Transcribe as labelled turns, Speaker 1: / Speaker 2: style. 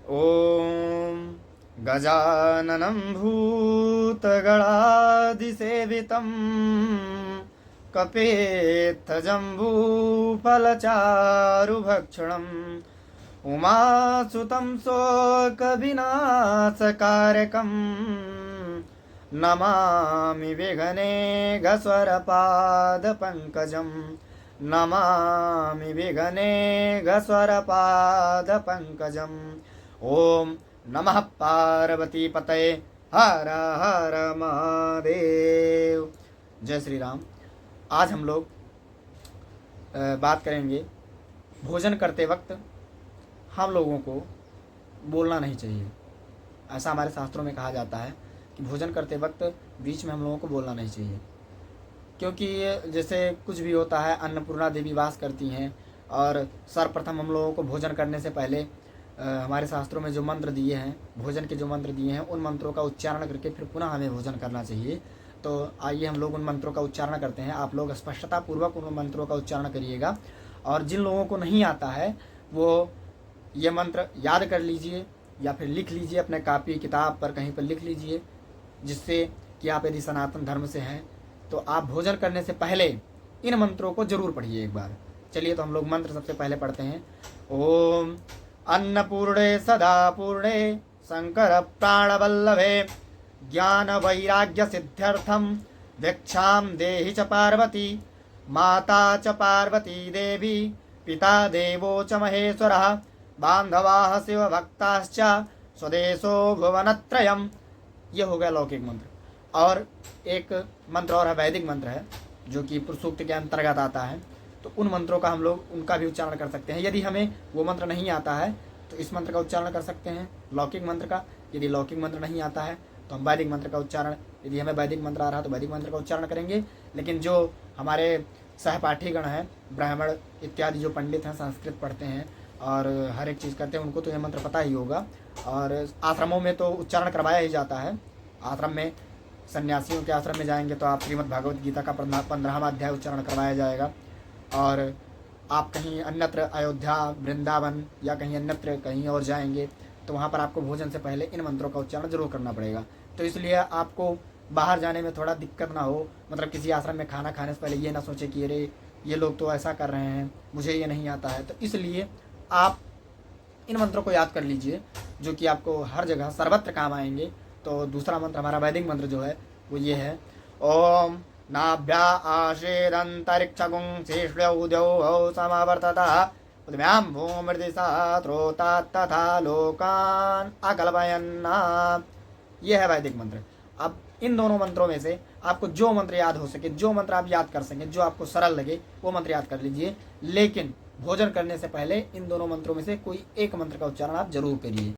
Speaker 1: ॐ गजाननं भूतगणादिसेवितं कपेत्थजम्बूफलचारुभक्षणम् उमासुतं शोकविनाशकारकं नमामि विघ्नेश्वरपादपङ्कजं नमामि विघ्नेश्वरपादपङ्कजम् ओम नमः पार्वतीपतये हर हर महादेव। जय श्री राम। आज हम लोग बात करेंगे भोजन करते वक्त हम लोगों को बोलना नहीं चाहिए। ऐसा हमारे शास्त्रों में कहा जाता है कि भोजन करते वक्त बीच में हम लोगों को बोलना नहीं चाहिए, क्योंकि जैसे कुछ भी होता है, अन्नपूर्णा देवी वास करती हैं और सर्वप्रथम हम लोगों को भोजन करने से पहले हमारे शास्त्रों में जो मंत्र दिए हैं, भोजन के जो मंत्र दिए हैं, उन मंत्रों का उच्चारण करके फिर पुनः हमें भोजन करना चाहिए। तो आइए हम लोग उन मंत्रों का उच्चारण करते हैं। आप लोग स्पष्टता पूर्वक उन मंत्रों का उच्चारण करिएगा, और जिन लोगों को नहीं आता है वो ये मंत्र याद कर लीजिए या फिर लिख लीजिए, अपने कापी किताब पर कहीं पर लिख लीजिए, जिससे कि आप यदि सनातन धर्म से हैं तो आप भोजन करने से पहले इन मंत्रों को जरूर पढ़िए एक बार। चलिए तो हम लोग मंत्र सबसे पहले पढ़ते हैं। ओम अन्नपूर्णे सदा पूर्णे शंकर प्राणवल्लभे ज्ञान वैराग्य सिद्ध्यर्थम भिक्षाम देहि च पार्वती माता च पार्वती देवी पिता देवो च महेश्वरः बांधवाः शिव भक्ताश्च स्वदेशो भुवनत्रयम्। ये हो गया लौकिक मंत्र। और एक मंत्र और है, वैदिक मंत्र है, जो कि पुरुष सूक्त के अंतर्गत आता है। तो उन मंत्रों का हम लोग उनका भी उच्चारण कर सकते हैं। यदि हमें वो मंत्र नहीं आता है तो इस मंत्र का उच्चारण कर सकते हैं, लौकिक मंत्र का। यदि लौकिक मंत्र नहीं आता है तो हम वैदिक मंत्र का उच्चारण, यदि हमें वैदिक मंत्र आ रहा है तो वैदिक मंत्र का उच्चारण करेंगे। लेकिन जो हमारे सहपाठीगण हैं, ब्राह्मण इत्यादि जो पंडित हैं, संस्कृत पढ़ते हैं और हर एक चीज़ करते हैं, उनको तो यह मंत्र पता ही होगा। और आश्रमों में तो उच्चारण करवाया ही जाता है। आश्रम में, सन्यासियों के आश्रम में जाएंगे तो आप श्रीमद् भागवत गीता का 15वां अध्याय उच्चारण करवाया जाएगा। और आप कहीं अन्यत्र, अयोध्या, वृंदावन या कहीं अन्यत्र कहीं और जाएंगे तो वहाँ पर आपको भोजन से पहले इन मंत्रों का उच्चारण जरूर करना पड़ेगा। तो इसलिए आपको बाहर जाने में थोड़ा दिक्कत ना हो, मतलब किसी आश्रम में खाना खाने से पहले ये ना सोचे कि अरे ये लोग तो ऐसा कर रहे हैं, मुझे ये नहीं आता है। तो इसलिए आप इन मंत्रों को याद कर लीजिए, जो कि आपको हर जगह सर्वत्र काम आएंगे। तो दूसरा मंत्र हमारा वैदिक मंत्र जो है वो ये है। ओम नाभ्या आशेदंतरिक्षगुं शेष्ण्यौद्यौ समावर्ततः पृथिव्यां भूमृदिशा त्रोतात् तथा लोकान् अकल्पयन्ना। यह है वैदिक मंत्र। अब इन दोनों मंत्रों में से आपको जो मंत्र याद हो सके, जो मंत्र आप याद कर सकें, जो आपको सरल लगे, वो मंत्र याद कर लीजिए। लेकिन भोजन करने से पहले इन दोनों मंत्रों में से कोई एक मंत्र का उच्चारण आप जरूर करिए।